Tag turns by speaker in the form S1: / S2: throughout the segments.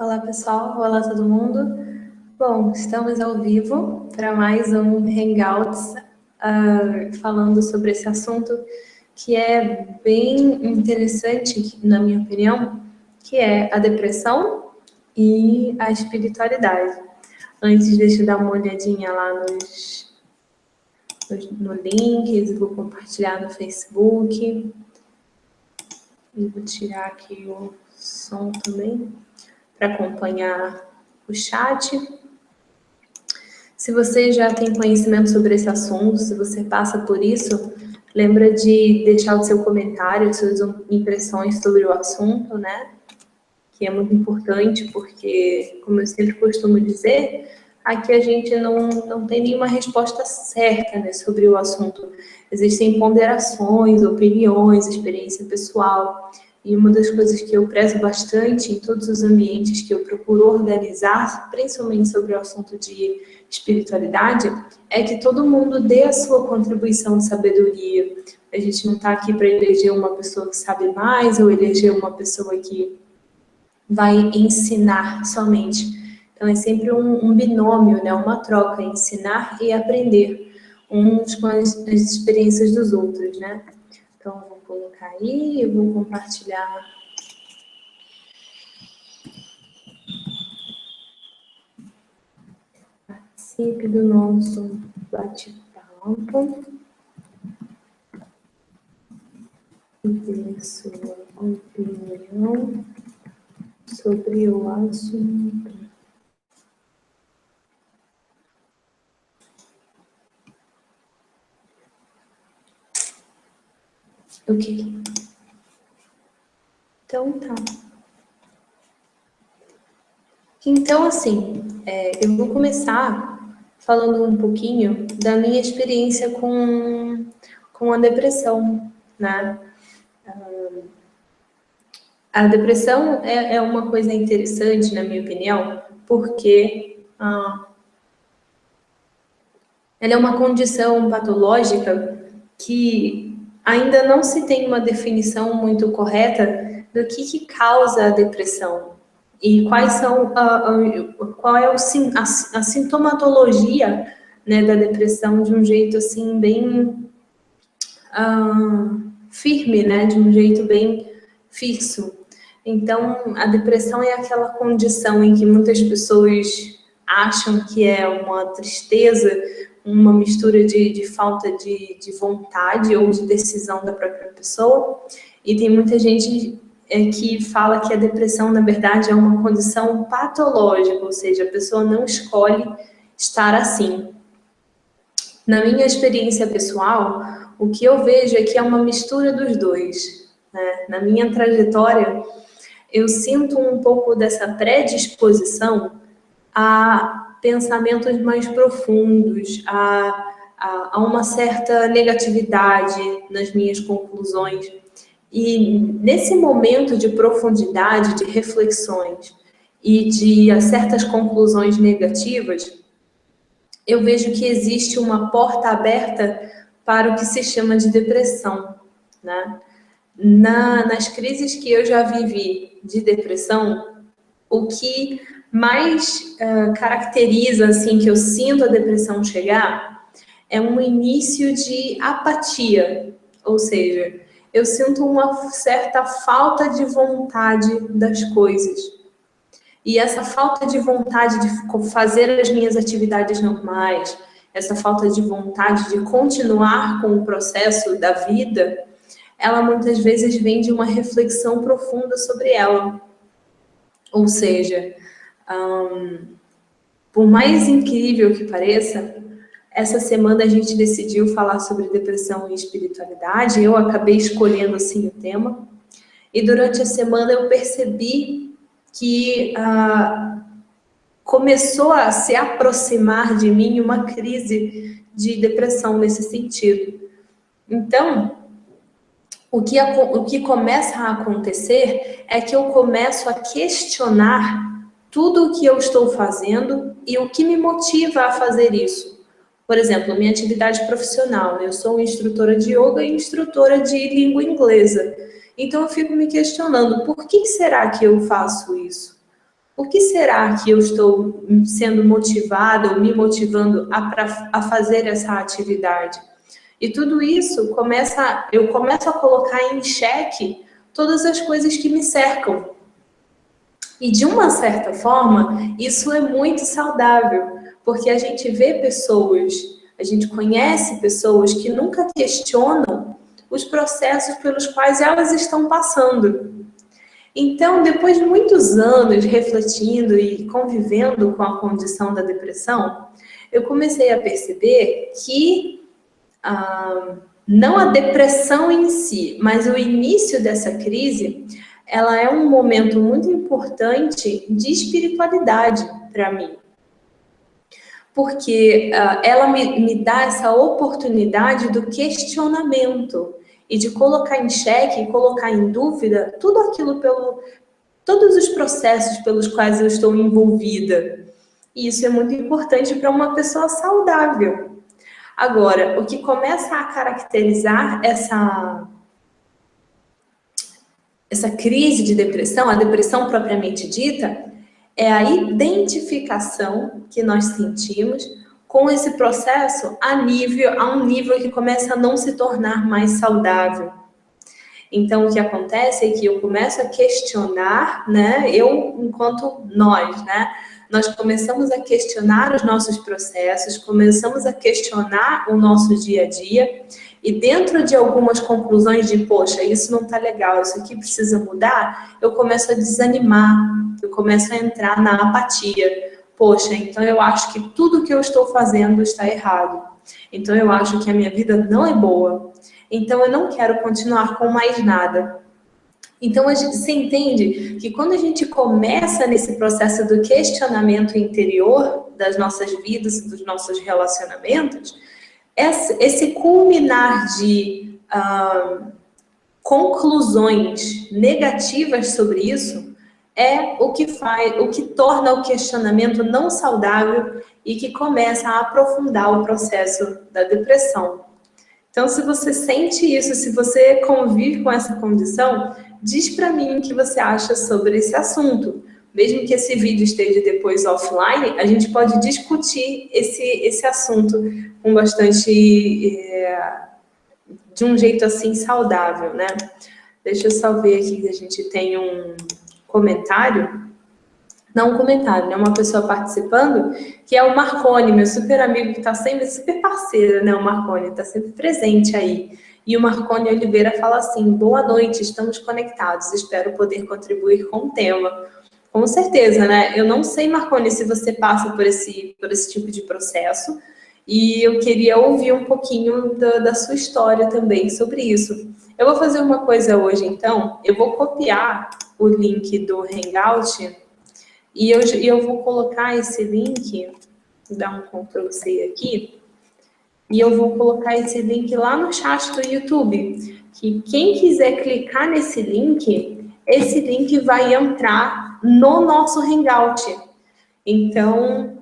S1: Olá pessoal, olá todo mundo. Bom, estamos ao vivo para mais um Hangouts falando sobre esse assunto que é bem interessante, na minha opinião, que é a depressão e a espiritualidade. Antes, deixa eu dar uma olhadinha lá no link, vou compartilhar no Facebook. E vou tirar aqui o som também para acompanhar o chat. Se você já tem conhecimento sobre esse assunto, se você passa por isso, lembra de deixar o seu comentário, suas impressões sobre o assunto, né? Que é muito importante, porque, como eu sempre costumo dizer, aqui a gente não tem nenhuma resposta certa, né, sobre o assunto. Existem ponderações, opiniões, experiência pessoal. E uma das coisas que eu prezo bastante em todos os ambientes que eu procuro organizar, principalmente sobre o assunto de espiritualidade, é que todo mundo dê a sua contribuição de sabedoria. A gente não está aqui para eleger uma pessoa que sabe mais ou eleger uma pessoa que vai ensinar somente. Então, é sempre um binômio, né? Uma troca, ensinar e aprender uns com as experiências dos outros, né? Então, vou colocar aí, eu vou compartilhar. Participe do nosso bate-papo. E dê sua opinião sobre o assunto. Ok. Então, tá. Então, assim, eu vou começar falando um pouquinho da minha experiência com a depressão, né? A depressão é uma coisa interessante, na minha opinião, porque ela é uma condição patológica que ainda não se tem uma definição muito correta do que causa a depressão e quais são qual é a sintomatologia, né, da depressão de um jeito assim bem firme, né, de um jeito bem fixo. Então, a depressão é aquela condição em que muitas pessoas acham que é uma tristeza, uma mistura de falta de vontade ou de decisão da própria pessoa. E tem muita gente que fala que a depressão, na verdade, é uma condição patológica, ou seja, a pessoa não escolhe estar assim. Na minha experiência pessoal, o que eu vejo é que é uma mistura dos dois, né? Na minha trajetória, eu sinto um pouco dessa predisposição a pensamentos mais profundos, a uma certa negatividade nas minhas conclusões. E nesse momento de profundidade, de reflexões e de certas conclusões negativas, eu vejo que existe uma porta aberta para o que se chama de depressão, né? Nas crises que eu já vivi de depressão, o que mais caracteriza, assim, que eu sinto a depressão chegar, é um início de apatia, ou seja, eu sinto uma certa falta de vontade das coisas. E essa falta de vontade de fazer as minhas atividades normais, essa falta de vontade de continuar com o processo da vida, ela muitas vezes vem de uma reflexão profunda sobre ela. Ou seja, por mais incrível que pareça, essa semana a gente decidiu falar sobre depressão e espiritualidade, eu acabei escolhendo assim o tema, e durante a semana eu percebi que começou a se aproximar de mim uma crise de depressão nesse sentido. Então, o que começa a acontecer é que eu começo a questionar tudo o que eu estou fazendo e o que me motiva a fazer isso. Por exemplo, minha atividade profissional, eu sou instrutora de yoga e instrutora de língua inglesa. Então, eu fico me questionando, por que será que eu faço isso? Por que será que eu estou sendo motivada ou me motivando a fazer essa atividade? E tudo isso eu começo a colocar em xeque todas as coisas que me cercam. E de uma certa forma, isso é muito saudável, porque a gente vê pessoas, a gente conhece pessoas que nunca questionam os processos pelos quais elas estão passando. Então, depois de muitos anos refletindo e convivendo com a condição da depressão, eu comecei a perceber que não a depressão em si, mas o início dessa crise, ela é um momento muito importante de espiritualidade para mim. Porque ela me dá essa oportunidade do questionamento e de colocar em xeque, colocar em dúvida tudo aquilo todos os processos pelos quais eu estou envolvida. E isso é muito importante para uma pessoa saudável. Agora, o que começa a caracterizar essa crise de depressão, a depressão propriamente dita, é a identificação que nós sentimos com esse processo a um nível que começa a não se tornar mais saudável. Então, o que acontece é que eu começo a questionar, né? Enquanto nós, né? Nós começamos a questionar os nossos processos, começamos a questionar o nosso dia a dia, e dentro de algumas conclusões de, poxa, isso não tá legal, isso aqui precisa mudar, eu começo a desanimar, eu começo a entrar na apatia. Poxa, então eu acho que tudo que eu estou fazendo está errado. Então eu acho que a minha vida não é boa. Então eu não quero continuar com mais nada. Então você entende que quando a gente começa nesse processo do questionamento interior das nossas vidas, dos nossos relacionamentos, esse culminar de conclusões negativas sobre isso é o que torna o questionamento não saudável e que começa a aprofundar o processo da depressão. Então, se você sente isso, se você convive com essa condição, diz para mim o que você acha sobre esse assunto. Mesmo que esse vídeo esteja depois offline, a gente pode discutir esse assunto com bastante... de um jeito assim saudável, né? Deixa eu só ver aqui que a gente tem um comentário. Não um comentário, né? Uma pessoa participando, que é o Marconi, meu super amigo, que está sempre, super parceiro, né? O Marconi está sempre presente aí. E o Marconi Oliveira fala assim: boa noite, estamos conectados, espero poder contribuir com o tema. Com certeza, né? Eu não sei, Marconi, se você passa por esse tipo de processo, e eu queria ouvir um pouquinho da sua história também sobre isso. Eu vou fazer uma coisa hoje, então, eu vou copiar o link do Hangout, e eu vou colocar esse link, vou dar um Ctrl+C aqui, e eu vou colocar esse link lá no chat do YouTube, que quem quiser clicar nesse link, esse link vai entrar no nosso Hangout. Então,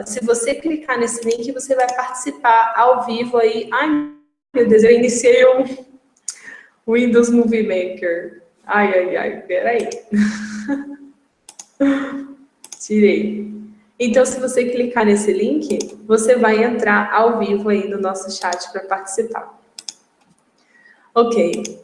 S1: se você clicar nesse link, você vai participar ao vivo aí. Ai, meu Deus, eu iniciei o Windows Movie Maker. Ai, peraí. Tirei. Então, se você clicar nesse link, você vai entrar ao vivo aí no nosso chat para participar. Ok.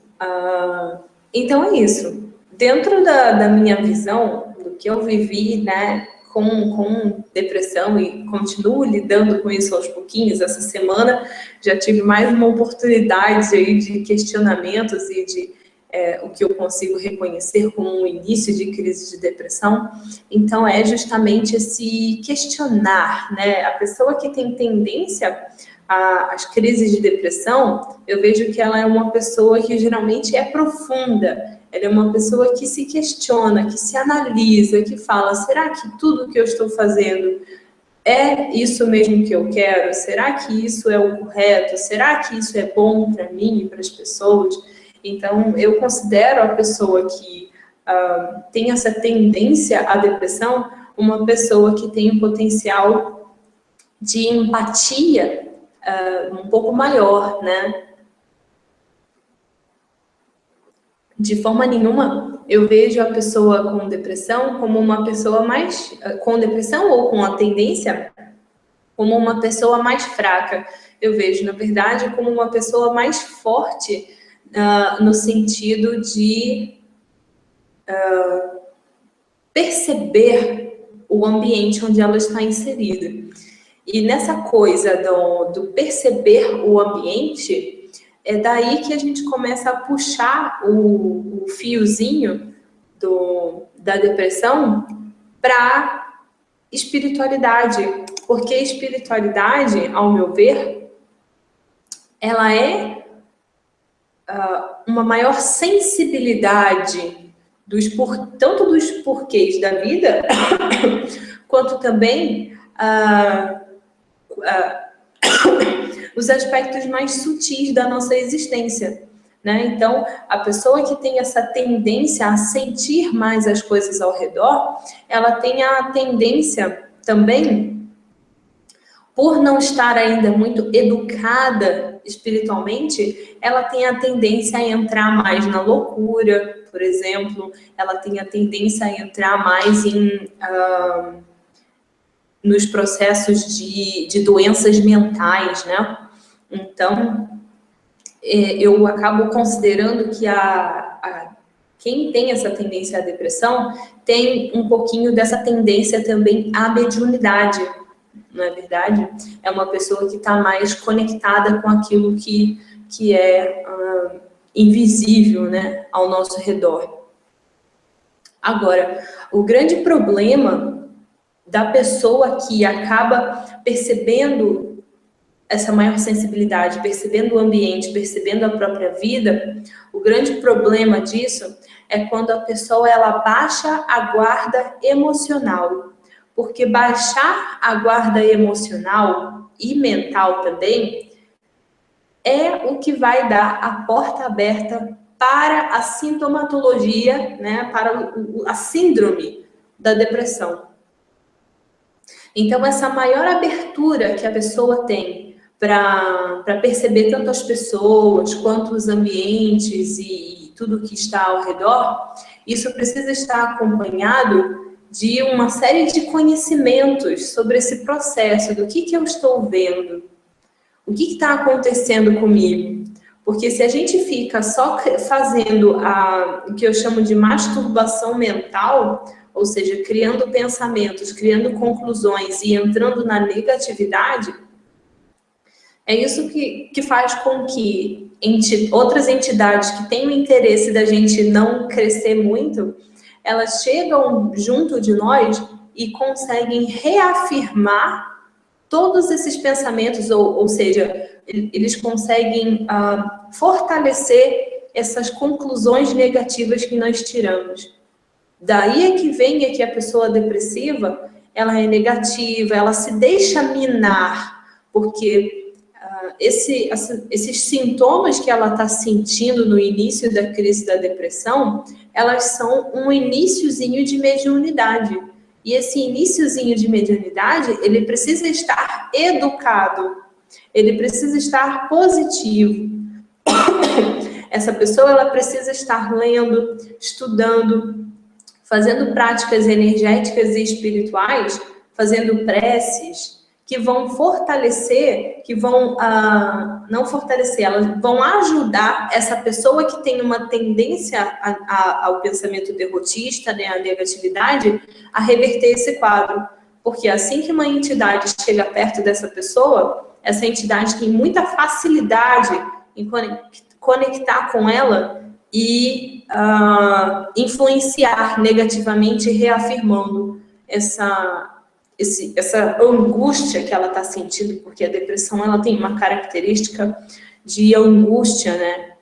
S1: Então é isso. Dentro da minha visão, do que eu vivi, né, com depressão e continuo lidando com isso aos pouquinhos, essa semana já tive mais uma oportunidade aí de questionamentos e de o que eu consigo reconhecer como um início de crise de depressão. Então, é justamente esse questionar, né? A pessoa que tem tendência às crises de depressão, eu vejo que ela é uma pessoa que geralmente é profunda. Ela é uma pessoa que se questiona, que se analisa, que fala: será que tudo que eu estou fazendo é isso mesmo que eu quero? Será que isso é o correto? Será que isso é bom para mim e para as pessoas? Então, eu considero a pessoa que tem essa tendência à depressão uma pessoa que tem um potencial de empatia um pouco maior, né? De forma nenhuma, eu vejo a pessoa com depressão como uma pessoa mais... com depressão ou com a tendência, como uma pessoa mais fraca. Eu vejo, na verdade, como uma pessoa mais forte, no sentido de perceber o ambiente onde ela está inserida. E nessa coisa do perceber o ambiente, é daí que a gente começa a puxar o fiozinho da depressão para espiritualidade. Porque a espiritualidade, ao meu ver, ela é uma maior sensibilidade tanto dos porquês da vida, quanto também os aspectos mais sutis da nossa existência, né? Então, a pessoa que tem essa tendência a sentir mais as coisas ao redor, ela tem a tendência também, por não estar ainda muito educada espiritualmente, ela tem a tendência a entrar mais na loucura, por exemplo, ela tem a tendência a entrar mais nos processos de doenças mentais, né? Então, eu acabo considerando que quem tem essa tendência à depressão tem um pouquinho dessa tendência também à mediunidade, não é verdade? É uma pessoa que está mais conectada com aquilo que é invisível, né, ao nosso redor. Agora, o grande problema da pessoa que acaba percebendo essa maior sensibilidade, percebendo o ambiente, percebendo a própria vida, o grande problema disso é quando a pessoa ela baixa a guarda emocional. Porque baixar a guarda emocional e mental também é o que vai dar a porta aberta para a sintomatologia, né, para a síndrome da depressão. Então, essa maior abertura que a pessoa tem para perceber tanto as pessoas quanto os ambientes e tudo que está ao redor, isso precisa estar acompanhado de uma série de conhecimentos sobre esse processo, do que eu estou vendo, o que está acontecendo comigo. Porque se a gente fica só fazendo o que eu chamo de masturbação mental, ou seja, criando pensamentos, criando conclusões e entrando na negatividade, é isso que faz com que outras entidades que têm o interesse da gente não crescer muito, elas chegam junto de nós e conseguem reafirmar todos esses pensamentos, ou seja, eles conseguem fortalecer essas conclusões negativas que nós tiramos. Daí é que vem que a pessoa depressiva, ela é negativa, ela se deixa minar, porque esses sintomas que ela está sentindo no início da crise da depressão, elas são um iniciozinho de mediunidade. E esse iniciozinho de mediunidade, ele precisa estar educado, ele precisa estar positivo. Essa pessoa, ela precisa estar lendo, estudando, fazendo práticas energéticas e espirituais, fazendo preces, que vão fortalecer, que vão, não fortalecer, elas vão ajudar essa pessoa que tem uma tendência ao pensamento derrotista, né, à negatividade, a reverter esse quadro. Porque assim que uma entidade chega perto dessa pessoa, essa entidade tem muita facilidade em conectar com ela e influenciar negativamente, reafirmando essa angústia que ela está sentindo, porque a depressão ela tem uma característica de angústia, né?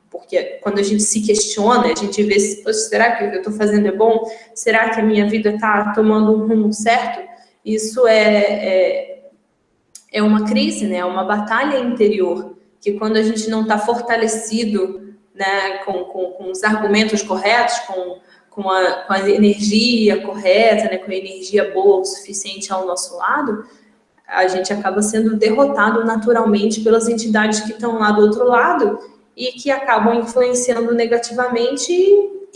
S1: Porque quando a gente se questiona, a gente vê se, será que o que eu estou fazendo é bom? Será que a minha vida está tomando um rumo certo? Isso é uma crise, né? É uma batalha interior, que quando a gente não está fortalecido, né, com os argumentos corretos, com a energia correta, né, com a energia boa o suficiente ao nosso lado, a gente acaba sendo derrotado naturalmente pelas entidades que estão lá do outro lado e que acabam influenciando negativamente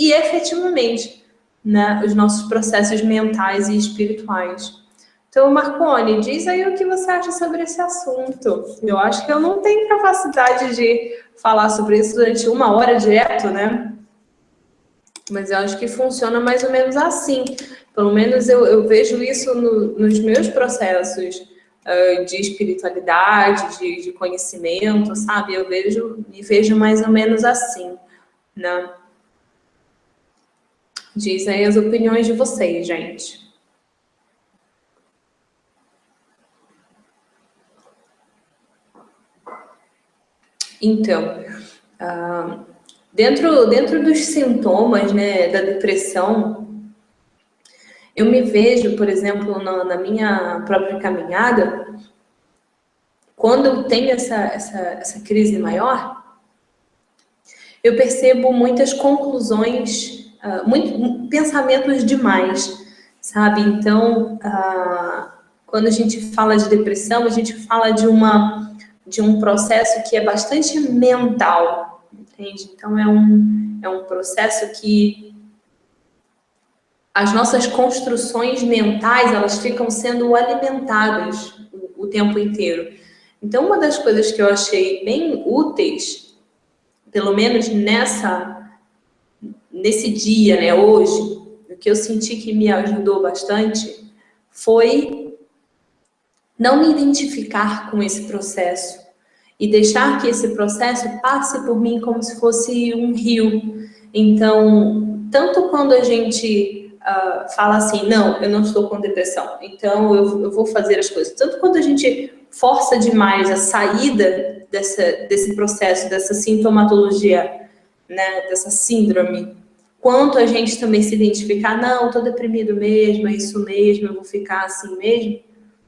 S1: e efetivamente, né, os nossos processos mentais e espirituais. Então, Marconi, diz aí o que você acha sobre esse assunto. Eu acho que eu não tenho capacidade de falar sobre isso durante 1 hora direto, né? Mas eu acho que funciona mais ou menos assim. Pelo menos eu vejo isso nos meus processos de espiritualidade, de conhecimento, sabe? Me vejo mais ou menos assim, né? Diz aí as opiniões de vocês, gente. Então, dentro dos sintomas, né, da depressão, eu me vejo, por exemplo, na minha própria caminhada, quando eu tenho essa crise maior, eu percebo muitas conclusões, pensamentos demais, sabe? Então, quando a gente fala de depressão, a gente fala de um processo que é bastante mental, entende? Então, é um processo que as nossas construções mentais, elas ficam sendo alimentadas o tempo inteiro. Então, uma das coisas que eu achei bem úteis, pelo menos nesse dia, né, hoje, o que eu senti que me ajudou bastante foi não me identificar com esse processo e deixar que esse processo passe por mim como se fosse um rio. Então, tanto quando a gente fala assim, não, eu não estou com depressão, então eu vou fazer as coisas. Tanto quando a gente força demais a saída desse processo, dessa sintomatologia, né, dessa síndrome, quanto a gente também se identificar, não, estou deprimido mesmo, é isso mesmo, eu vou ficar assim mesmo.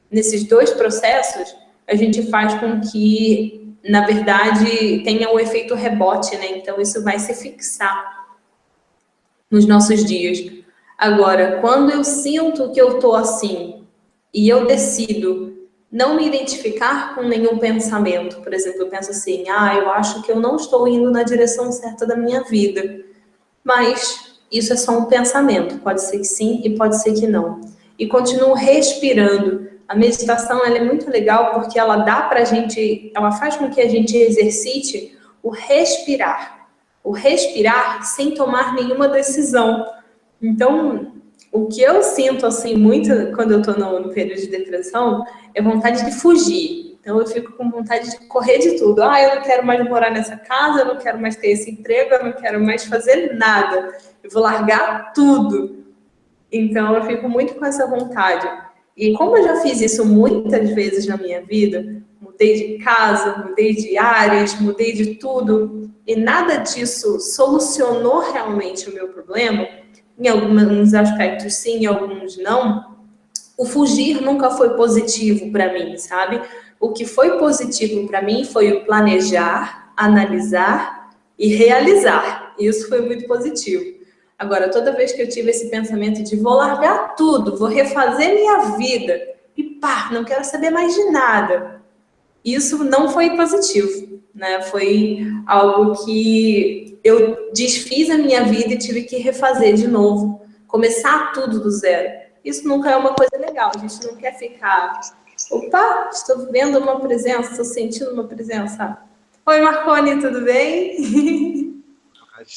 S1: Nesses dois processos, a gente faz com que, na verdade, tenha o efeito rebote, né? Então, isso vai se fixar nos nossos dias. Agora, quando eu sinto que eu tô assim e eu decido não me identificar com nenhum pensamento, por exemplo, eu penso assim, eu acho que eu não estou indo na direção certa da minha vida, mas isso é só um pensamento, pode ser que sim e pode ser que não. E continuo respirando. A meditação, ela é muito legal porque ela dá pra gente, ela faz com que a gente exercite o respirar. O respirar sem tomar nenhuma decisão. Então, o que eu sinto, assim, muito quando eu tô no período de depressão é vontade de fugir. Então, eu fico com vontade de correr de tudo. Eu não quero mais morar nessa casa, eu não quero mais ter esse emprego, eu não quero mais fazer nada. Eu vou largar tudo. Então, eu fico muito com essa vontade. E como eu já fiz isso muitas vezes na minha vida, mudei de casa, mudei de áreas, mudei de tudo, e nada disso solucionou realmente o meu problema, em alguns aspectos sim, em alguns não, o fugir nunca foi positivo para mim, sabe? O que foi positivo para mim foi o planejar, analisar e realizar. Isso foi muito positivo. Agora, toda vez que eu tive esse pensamento de vou largar tudo, vou refazer minha vida e pá, não quero saber mais de nada, isso não foi positivo, né? Foi algo que eu desfiz a minha vida e tive que refazer de novo, começar tudo do zero. Isso nunca é uma coisa legal, a gente não quer ficar, opa, estou vendo uma presença, estou sentindo uma presença. Oi, Marconi, tudo bem?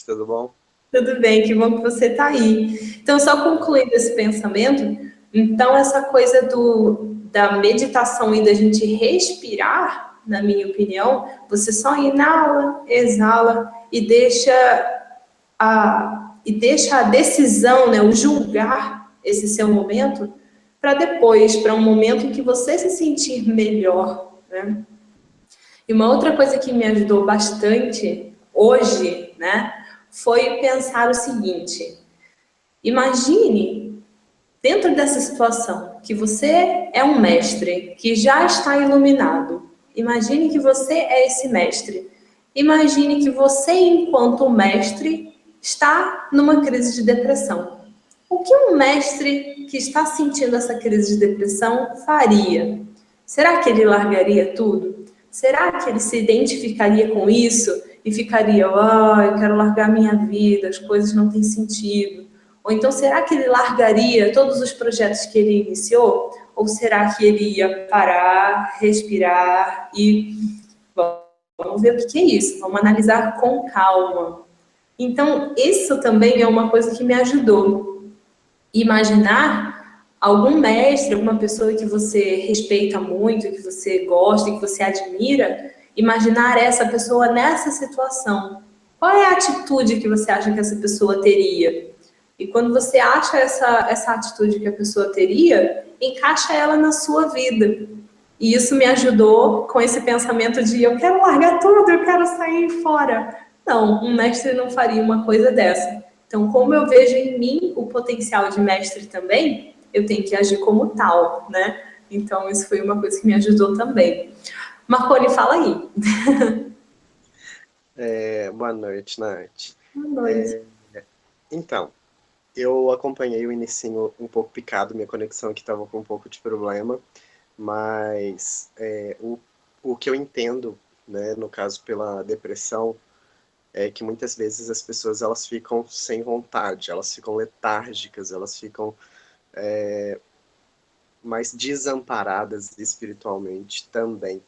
S2: Tudo bom?
S1: Tudo bem, que bom que você está aí. Então, só concluindo esse pensamento, então essa coisa da meditação e da gente respirar, na minha opinião, você só inala, exala e deixa a decisão, né, o julgar esse seu momento para depois, para um momento em que você se sentir melhor, né? E uma outra coisa que me ajudou bastante hoje, né, foi pensar o seguinte: imagine, dentro dessa situação, que você é um mestre que já está iluminado. Imagine que você é esse mestre. Imagine que você, enquanto mestre, está numa crise de depressão. O que um mestre que está sentindo essa crise de depressão faria? Será que ele largaria tudo? Será que ele se identificaria com isso e ficaria, ah, eu quero largar minha vida, as coisas não têm sentido? Ou então, será que ele largaria todos os projetos que ele iniciou? Ou será que ele ia parar, respirar e vamos ver o que é isso, vamos analisar com calma. Então, isso também é uma coisa que me ajudou. Imaginar algum mestre, alguma pessoa que você respeita muito, que você gosta, que você admira, imaginar essa pessoa nessa situação. Qual é a atitude que você acha que essa pessoa teria? E quando você acha essa atitude que a pessoa teria, encaixa ela na sua vida. E isso me ajudou com esse pensamento de eu quero largar tudo, eu quero sair fora. Não, um mestre não faria uma coisa dessa. Então, como eu vejo em mim o potencial de mestre também, eu tenho que agir como tal, né? Então, isso foi uma coisa que me ajudou também. Marconi, fala aí.
S2: Boa noite, Nath.
S1: Boa noite.
S2: Então, eu acompanhei o inicinho um pouco picado, minha conexão aqui estava com um pouco de problema, mas o que eu entendo, né, no caso pela depressão, é que muitas vezes as pessoas elas ficam sem vontade, elas ficam letárgicas, elas ficam mais desamparadas espiritualmente também.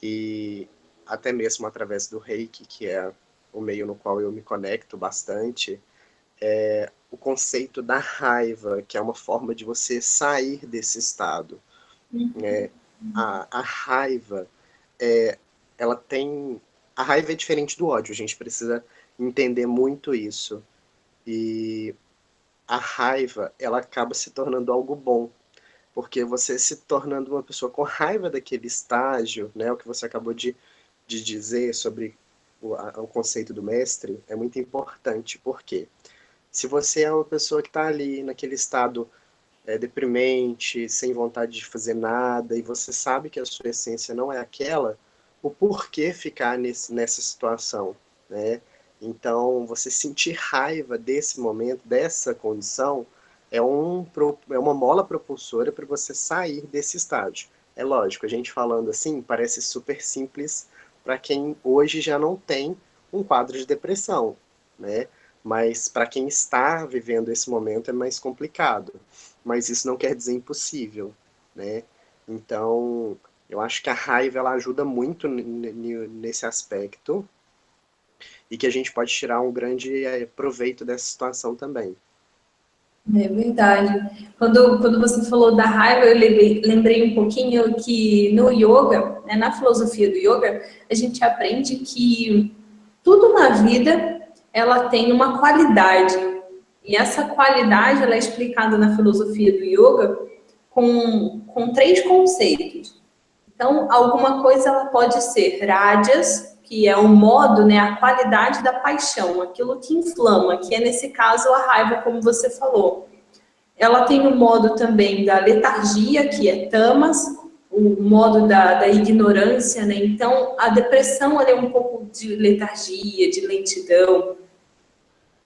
S2: E até mesmo através do Reiki, que é o meio no qual eu me conecto bastante, o conceito da raiva, que é uma forma de você sair desse estado. A raiva, ela tem... A raiva é diferente do ódio, a gente precisa entender muito isso. E a raiva, ela acaba se tornando algo bom, porque você se tornando uma pessoa com raiva daquele estágio, né, o que você acabou de dizer sobre o conceito do mestre, é muito importante, porque se você é uma pessoa que está ali naquele estado deprimente, sem vontade de fazer nada, e você sabe que a sua essência não é aquela, o porquê ficar nessa situação, né? Então, você sentir raiva desse momento, dessa condição, é uma mola propulsora para você sair desse estágio. É lógico, a gente falando assim, parece super simples para quem hoje já não tem um quadro de depressão, né? Mas para quem está vivendo esse momento é mais complicado. Mas isso não quer dizer impossível, né? Então, eu acho que a raiva ela ajuda muito nesse aspecto e que a gente pode tirar um grande proveito dessa situação também.
S1: É verdade. Quando você falou da raiva, eu lembrei um pouquinho que no yoga, né, na filosofia do yoga, a gente aprende que tudo na vida ela tem uma qualidade. E essa qualidade ela é explicada na filosofia do yoga com três conceitos. Então, alguma coisa ela pode ser rádias, que é o modo, né, a qualidade da paixão, aquilo que inflama, que é nesse caso a raiva, como você falou. Ela tem o modo também da letargia, que é tamas, o modo da ignorância, né? Então, a depressão ela é um pouco de letargia, de lentidão.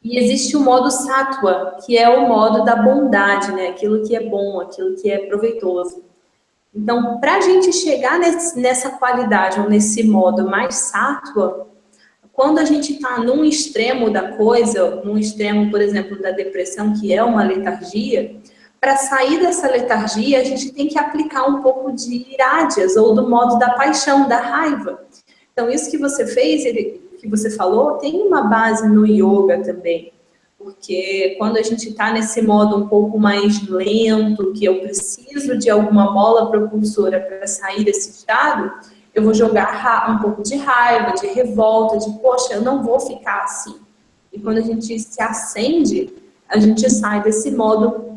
S1: E existe o modo sattva, que é o modo da bondade, né? Aquilo que é bom, aquilo que é proveitoso. Então, para a gente chegar nessa qualidade ou nesse modo mais sattva, quando a gente está num extremo da coisa, num extremo, por exemplo, da depressão, que é uma letargia, para sair dessa letargia, a gente tem que aplicar um pouco de irádias, ou do modo da paixão, da raiva. Então, isso que você fez, que você falou, tem uma base no yoga também. Porque quando a gente está nesse modo um pouco mais lento, que eu preciso de alguma mola propulsora para sair desse estado, eu vou jogar um pouco de raiva, de revolta, de poxa, eu não vou ficar assim. E quando a gente se acende, a gente sai desse modo.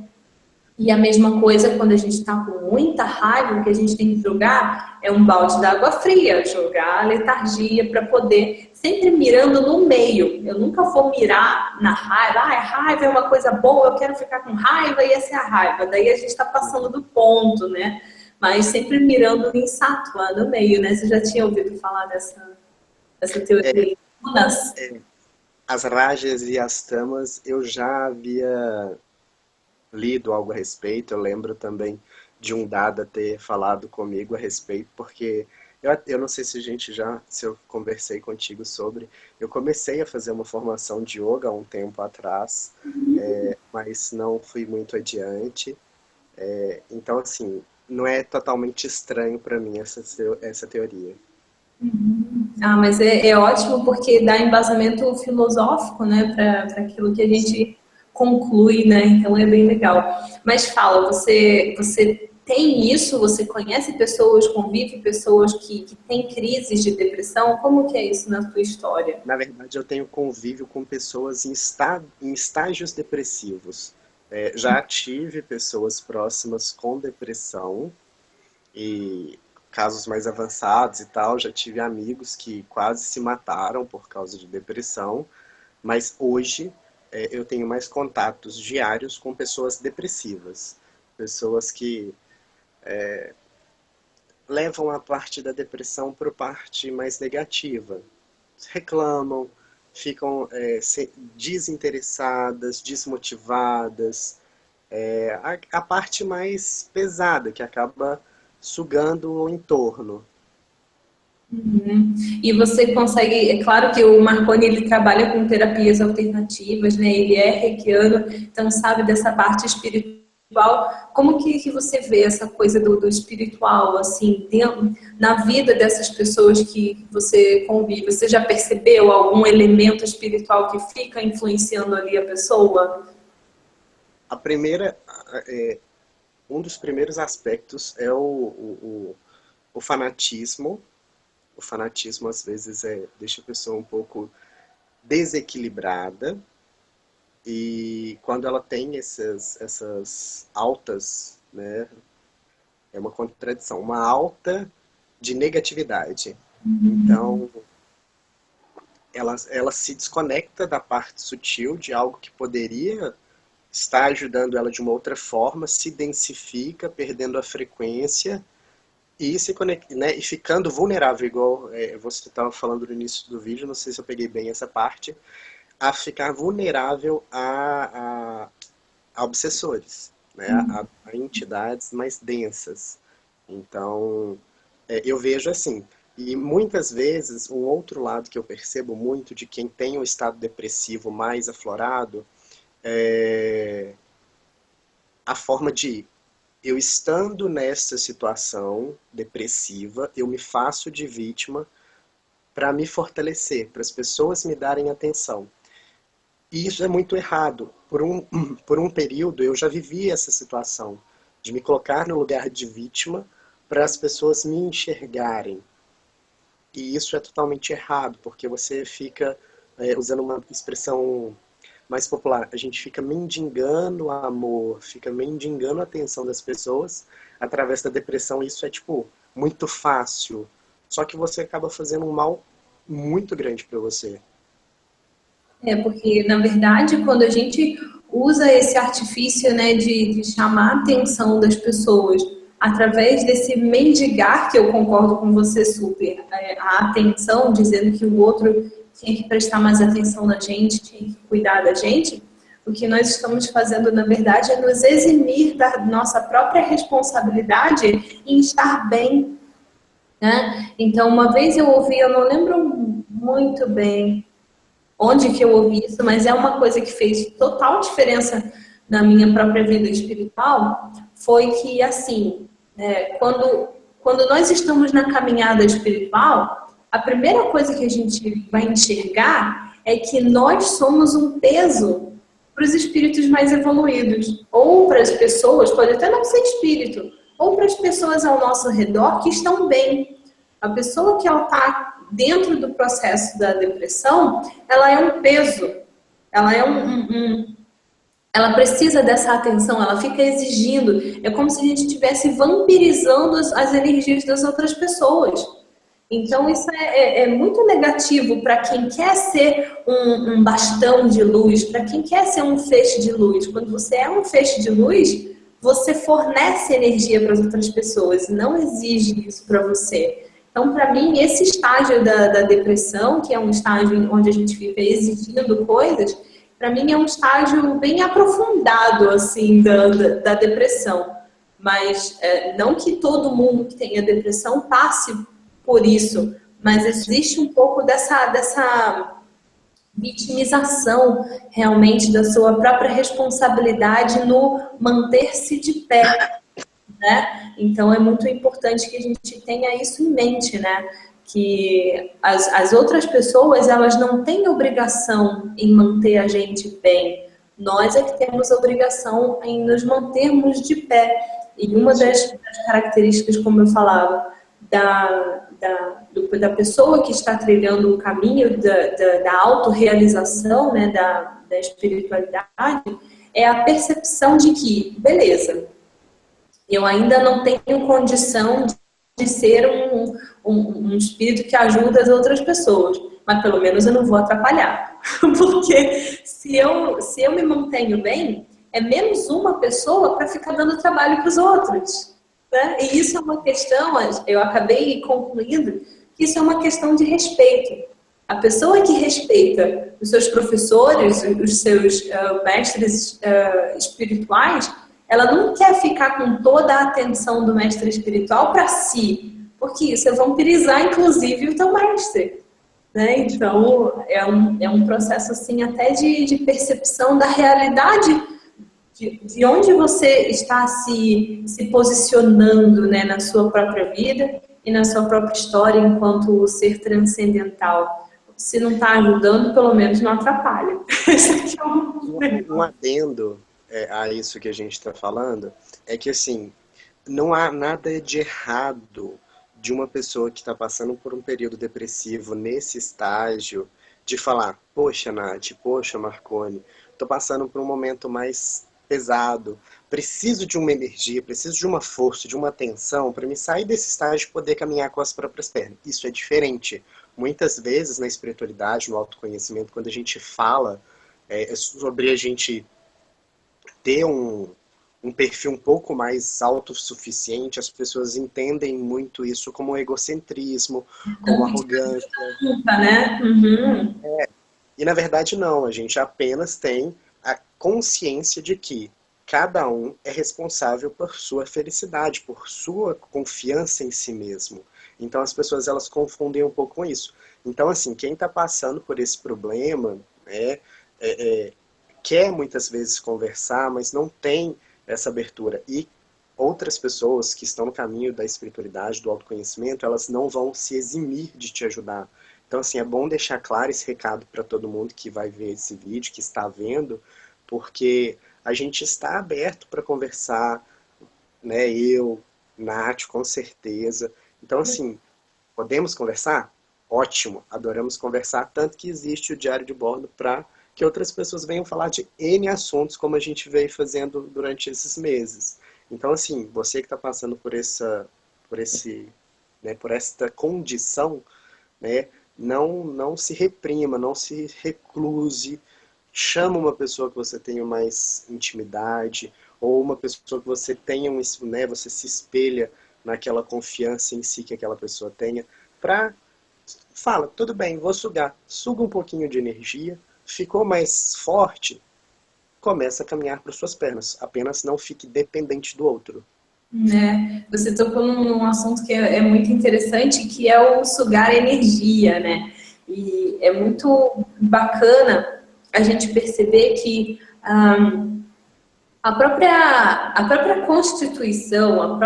S1: E a mesma coisa quando a gente está com muita raiva, o que a gente tem que jogar é um balde d'água fria, jogar a letargia para poder, sempre mirando no meio. Eu nunca vou mirar na raiva, ah, raiva é uma coisa boa, eu quero ficar com raiva e essa é a raiva. Daí a gente está passando do ponto, né? Mas sempre mirando em sattva, no meio, né? Você já tinha ouvido falar dessa
S2: É,
S1: teoria? Mudas.
S2: as rajas e as tamas eu já havia lido algo a respeito, eu lembro também de um Dada ter falado comigo a respeito, porque eu não sei se a gente já, se eu conversei contigo sobre, eu comecei a fazer uma formação de yoga há um tempo atrás, mas não fui muito adiante. Então, assim, não é totalmente estranho para mim essa teoria.
S1: Ah, mas é ótimo porque dá embasamento filosófico, né, para aquilo que a gente conclui, né? Então é bem legal. Mas fala, você tem isso? Você conhece pessoas, convive pessoas que têm crises de depressão? Como que é isso na tua história?
S2: Na verdade, eu tenho convívio com pessoas em estágios depressivos. Já tive pessoas próximas com depressão e casos mais avançados e tal. Já tive amigos que quase se mataram por causa de depressão, mas hoje eu tenho mais contatos diários com pessoas depressivas, pessoas que levam a parte da depressão para a parte mais negativa. Reclamam, ficam desinteressadas, desmotivadas. A parte mais pesada, que acaba sugando o entorno.
S1: E você consegue, é claro que o Marconi ele trabalha com terapias alternativas, né? Ele é reikiano, então sabe dessa parte espiritual. Como que você vê essa coisa do espiritual, assim, dentro, na vida dessas pessoas que você convive? Você já percebeu algum elemento espiritual que fica influenciando ali a pessoa?
S2: A primeira, um dos primeiros aspectos é o fanatismo. O fanatismo, às vezes, deixa a pessoa um pouco desequilibrada. E quando ela tem essas altas, né, é uma contradição, uma alta de negatividade. Então, ela se desconecta da parte sutil de algo que poderia estar ajudando ela de uma outra forma, se densifica, perdendo a frequência e se conecta, né, e ficando vulnerável, igual você estava falando no início do vídeo, não sei se eu peguei bem essa parte, a ficar vulnerável a obsessores, né, a entidades mais densas. Então, eu vejo assim, e muitas vezes, um outro lado que eu percebo muito de quem tem um estado depressivo mais aflorado, é a forma de eu estando nessa situação depressiva, eu me faço de vítima para me fortalecer, para as pessoas me darem atenção. E isso é muito errado. Por um período eu já vivi essa situação, de me colocar no lugar de vítima para as pessoas me enxergarem. E isso é totalmente errado, porque você fica, usando uma expressão mais popular, a gente fica mendigando o amor, fica mendigando a atenção das pessoas através da depressão. Isso é, tipo, muito fácil. Só que você acaba fazendo um mal muito grande para você.
S1: Porque, na verdade, quando a gente usa esse artifício, né, de chamar a atenção das pessoas através desse mendigar, que eu concordo com você super, a atenção, dizendo que o outro tinha que prestar mais atenção na gente, tinha que cuidar da gente, o que nós estamos fazendo, na verdade, é nos eximir da nossa própria responsabilidade em estar bem, né? Então, uma vez eu ouvi, eu não lembro muito bem onde que eu ouvi isso, mas é uma coisa que fez total diferença na minha própria vida espiritual, foi que, assim, quando nós estamos na caminhada espiritual, a primeira coisa que a gente vai enxergar é que nós somos um peso para os espíritos mais evoluídos, ou para as pessoas, pode até não ser espírito, ou para as pessoas ao nosso redor que estão bem. A pessoa que ela está dentro do processo da depressão, ela é um peso, ela é ela precisa dessa atenção, ela fica exigindo, é como se a gente estivesse vampirizando as energias das outras pessoas. Então isso é muito negativo para quem quer ser um bastão de luz, para quem quer ser um feixe de luz. Quando você é um feixe de luz, você fornece energia para as outras pessoas e não exige isso para você. Então, para mim, esse estágio da depressão, que é um estágio onde a gente fica exigindo coisas, para mim é um estágio bem aprofundado, assim, da depressão. Mas não que todo mundo que tenha depressão passe por isso, mas existe um pouco dessa vitimização realmente da sua própria responsabilidade no manter-se de pé, né? Então é muito importante que a gente tenha isso em mente, né? Que as outras pessoas, elas não têm obrigação em manter a gente bem. Nós é que temos obrigação em nos mantermos de pé. E uma das características, como eu falava, da pessoa que está trilhando o caminho da autorrealização, né, da espiritualidade, é a percepção de que, beleza, eu ainda não tenho condição de ser um espírito que ajuda as outras pessoas, mas pelo menos eu não vou atrapalhar. Porque se eu me mantenho bem, é menos uma pessoa para ficar dando trabalho para os outros, né? E isso é uma questão, eu acabei concluindo, que isso é uma questão de respeito. A pessoa que respeita os seus professores, os seus mestres espirituais, ela não quer ficar com toda a atenção do mestre espiritual para si, porque isso é vampirizar, inclusive, o teu mestre, né? Então, é um processo, assim, até de percepção da realidade de onde você está se posicionando, né, na sua própria vida e na sua própria história enquanto ser transcendental. Se não está ajudando, pelo menos não atrapalha. Esse é
S2: um adendo a isso que a gente está falando é que, assim, não há nada de errado de uma pessoa que está passando por um período depressivo nesse estágio de falar, poxa, Nath, poxa, Marconi, estou passando por um momento mais pesado, preciso de uma energia, preciso de uma força, de uma atenção para me sair desse estágio e poder caminhar com as próprias pernas. Isso é diferente. Muitas vezes na espiritualidade, no autoconhecimento, quando a gente fala sobre a gente ter um perfil um pouco mais autossuficiente, as pessoas entendem muito isso como egocentrismo, como arrogância.
S1: Né? Uhum.
S2: E na verdade não, a gente apenas tem a consciência de que cada um é responsável por sua felicidade, por sua confiança em si mesmo. Então as pessoas, elas confundem um pouco com isso. Então, assim, quem está passando por esse problema quer muitas vezes conversar, mas não tem essa abertura. E outras pessoas que estão no caminho da espiritualidade, do autoconhecimento, elas não vão se eximir de te ajudar. Então, assim, é bom deixar claro esse recado para todo mundo que vai ver esse vídeo, que está vendo, porque a gente está aberto para conversar, né? Eu, Nath, com certeza. Então, assim, podemos conversar? Ótimo, adoramos conversar, tanto que existe o Diário de Bordo para que outras pessoas venham falar de N assuntos, como a gente veio fazendo durante esses meses. Então, assim, você que está passando por esta condição, né? Não se reprima, não se recluse, chama uma pessoa que você tenha mais intimidade, ou uma pessoa que você tenha né, você se espelha naquela confiança em si que aquela pessoa tenha, fala, tudo bem, vou suga um pouquinho de energia, ficou mais forte, começa a caminhar para suas pernas, apenas não fique dependente do outro.
S1: Você tocou num assunto que é muito interessante, que é o sugar energia, né? E é muito bacana a gente perceber que a própria Constituição,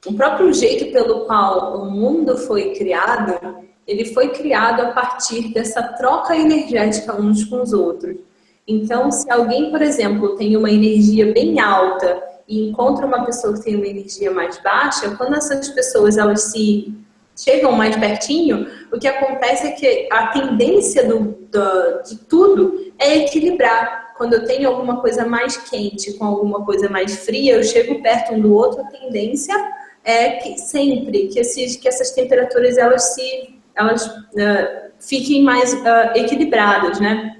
S1: o próprio jeito pelo qual o mundo foi criado, ele foi criado a partir dessa troca energética uns com os outros. Então, se alguém, por exemplo, tem uma energia bem alta e encontra uma pessoa que tem uma energia mais baixa, quando essas pessoas elas se chegam mais pertinho, o que acontece é que a tendência de tudo é equilibrar. Quando eu tenho alguma coisa mais quente com alguma coisa mais fria, eu chego perto um do outro, a tendência é que sempre que essas temperaturas elas fiquem mais equilibradas, né?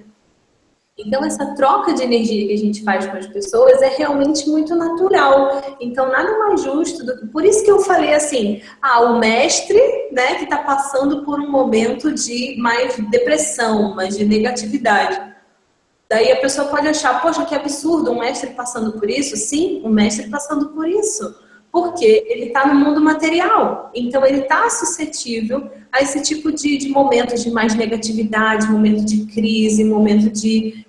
S1: Então, essa troca de energia que a gente faz com as pessoas é realmente muito natural. Então, nada mais justo do que... Por isso que eu falei assim, o mestre, né, que está passando por um momento de mais depressão, mais de negatividade. Daí a pessoa pode achar, poxa, que absurdo, um mestre passando por isso? Sim, um mestre passando por isso. Porque ele está no mundo material, então ele está suscetível a esse tipo de momentos de mais negatividade, momento de crise, momento de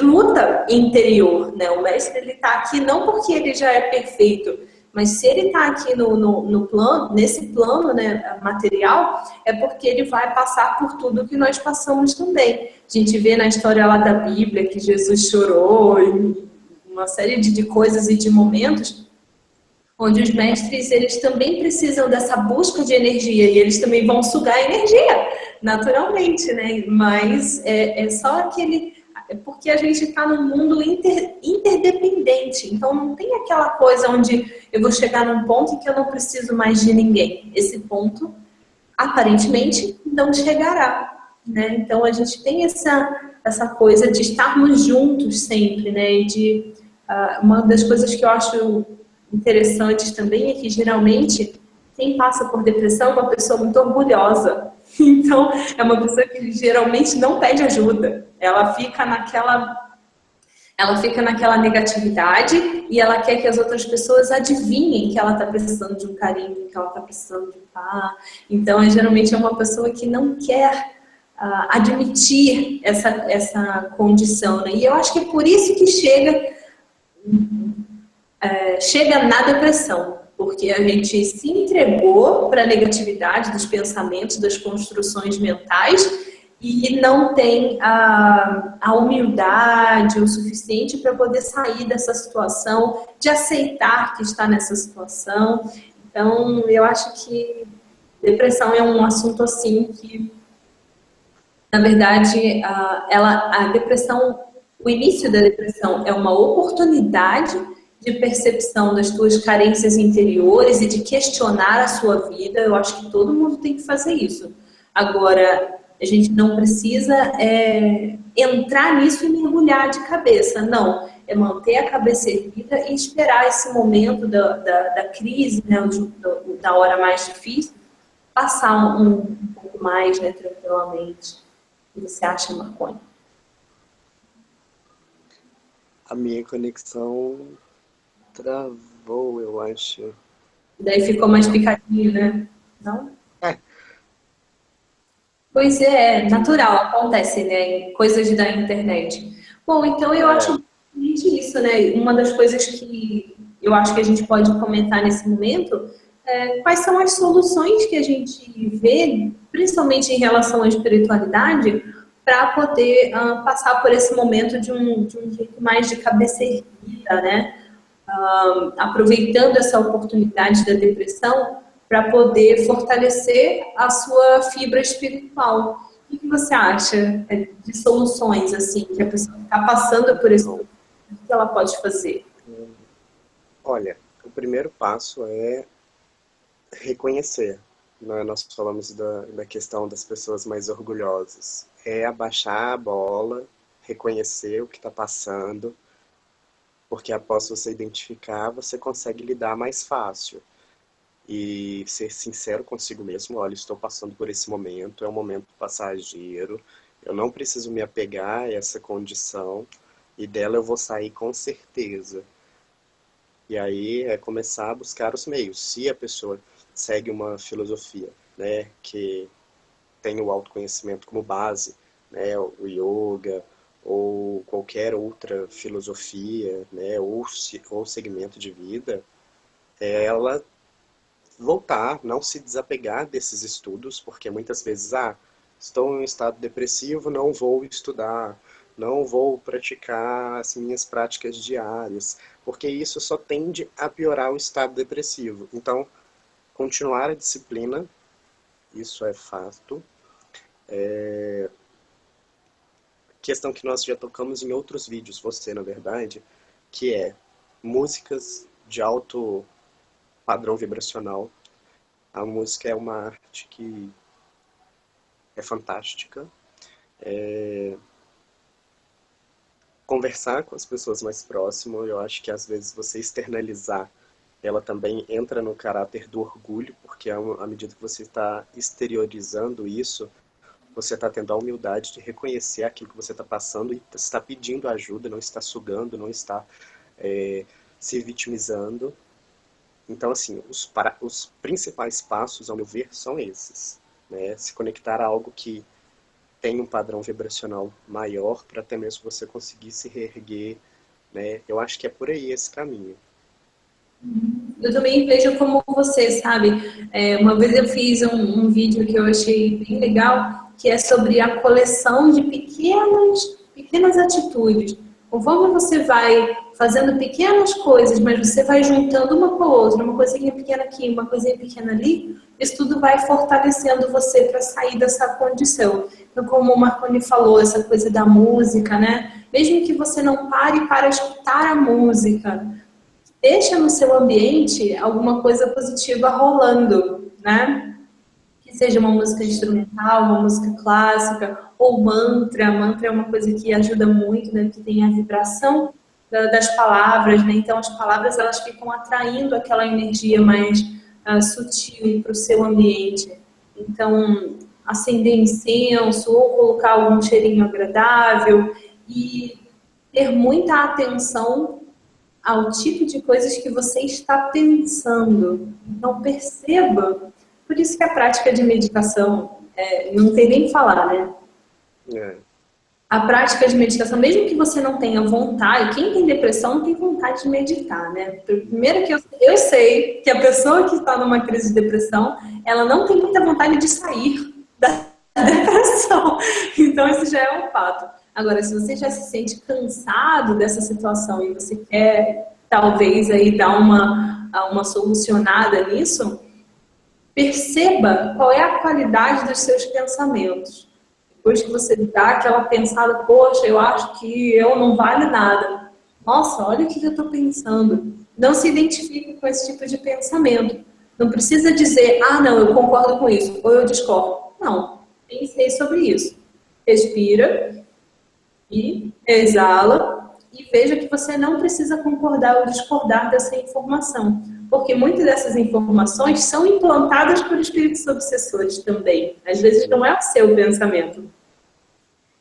S1: luta interior, né? O mestre, ele está aqui não porque ele já é perfeito, mas se ele está aqui no plano, nesse plano, né, material, é porque ele vai passar por tudo que nós passamos também. A gente vê na história lá da Bíblia que Jesus chorou, e uma série de coisas e de momentos onde os mestres, eles também precisam dessa busca de energia e eles também vão sugar energia, naturalmente, né? Mas é só aquele... É porque a gente está num mundo interdependente, então não tem aquela coisa onde eu vou chegar num ponto em que eu não preciso mais de ninguém. Esse ponto, aparentemente, não chegará, né? Então a gente tem essa coisa de estarmos juntos sempre, né? E uma das coisas que eu acho interessantes também é que geralmente quem passa por depressão é uma pessoa muito orgulhosa. Então, é uma pessoa que geralmente não pede ajuda. Ela fica naquela negatividade e ela quer que as outras pessoas adivinhem que ela está precisando de um carinho, que ela está precisando de paz. Então, geralmente é uma pessoa que não quer admitir essa condição, né? E eu acho que é por isso que chega na depressão, porque a gente se entregou para a negatividade dos pensamentos, das construções mentais e não tem a humildade o suficiente para poder sair dessa situação, de aceitar que está nessa situação. Então, eu acho que depressão é um assunto assim que, na verdade, a depressão, o início da depressão é uma oportunidade de percepção das tuas carências interiores e de questionar a sua vida. Eu acho que todo mundo tem que fazer isso. Agora, a gente não precisa entrar nisso e mergulhar de cabeça. Não, é manter a cabeça erguida e esperar esse momento da crise, né, da hora mais difícil, passar um pouco mais, né, tranquilamente. O que você acha, Marconi?
S2: A minha conexão travou, eu acho.
S1: Daí ficou mais picadinho, né? Não?
S2: É,
S1: Pois é, natural, acontece, né? Coisas da internet. Bom, então eu acho
S2: é,
S1: justamente isso, né? Uma das coisas que eu acho que a gente pode comentar nesse momento é quais são as soluções que a gente vê, principalmente em relação à espiritualidade, para poder passar por esse momento de um jeito mais de cabeça erguida, né? Aproveitando essa oportunidade da depressão para poder fortalecer a sua fibra espiritual. O que você acha de soluções assim que a pessoa está passando por esse
S2: não.
S1: momento, o que ela pode fazer?
S2: Olha, o primeiro passo é reconhecer. Né? Nós falamos da questão das pessoas mais orgulhosas. É abaixar a bola, reconhecer o que está passando, porque após você identificar, você consegue lidar mais fácil. E ser sincero consigo mesmo, olha, estou passando por esse momento, é um momento passageiro, eu não preciso me apegar a essa condição, e dela eu vou sair com certeza. E aí é começar a buscar os meios. Se a pessoa segue uma filosofia, né, que tem o autoconhecimento como base, né, o yoga, ou qualquer outra filosofia, né, ou segmento de vida, ela voltar, não se desapegar desses estudos, porque muitas vezes, estou em um estado depressivo, não vou estudar, não vou praticar as minhas práticas diárias, porque isso só tende a piorar o estado depressivo. Então, continuar a disciplina, isso é fato. Questão que nós já tocamos em outros vídeos, você, na verdade, que é músicas de alto padrão vibracional. A música é uma arte que é fantástica. Conversar com as pessoas mais próximas, eu acho que às vezes você externalizar, ela também entra no caráter do orgulho, porque à medida que você está exteriorizando isso, você está tendo a humildade de reconhecer aquilo que você está passando e está pedindo ajuda, não está sugando, não está se vitimizando. Então, assim, os principais passos, ao meu ver, são esses, né? Se conectar a algo que tem um padrão vibracional maior para até mesmo você conseguir se reerguer, né? Eu acho que é por aí esse caminho.
S1: Eu também vejo como você, sabe? Uma vez eu fiz um vídeo que eu achei bem legal, que é sobre a coleção de pequenas atitudes. Conforme você vai fazendo pequenas coisas, mas você vai juntando uma com a outra, uma coisinha pequena aqui, uma coisinha pequena ali, isso tudo vai fortalecendo você para sair dessa condição. Então, como o Marconi falou, essa coisa da música, né? Mesmo que você não pare para escutar a música, deixa no seu ambiente alguma coisa positiva rolando, né? Que seja uma música instrumental, uma música clássica, ou mantra. Mantra é uma coisa que ajuda muito, né? Que tem a vibração das palavras, né? Então as palavras elas ficam atraindo aquela energia mais sutil para o seu ambiente. Então acender incenso ou colocar algum cheirinho agradável e ter muita atenção ao tipo de coisas que você está pensando. Então, perceba. Por isso que a prática de meditação, não tem nem que falar, né?
S2: É.
S1: A prática de meditação, mesmo que você não tenha vontade, quem tem depressão não tem vontade de meditar, né? Primeiro que eu sei que a pessoa que está numa crise de depressão, ela não tem muita vontade de sair da depressão. Então, isso já é um fato. Agora, se você já se sente cansado dessa situação e você quer, talvez, aí dar uma solucionada nisso, perceba qual é a qualidade dos seus pensamentos. Depois que você dá aquela pensada, poxa, eu acho que eu não valho nada. Nossa, olha o que eu estou pensando. Não se identifique com esse tipo de pensamento. Não precisa dizer, ah, não, eu concordo com isso, ou eu discordo. Não, pensei sobre isso. Respira e exala e veja que você não precisa concordar ou discordar dessa informação. Porque muitas dessas informações são implantadas por espíritos obsessores também. Às vezes não é o seu pensamento.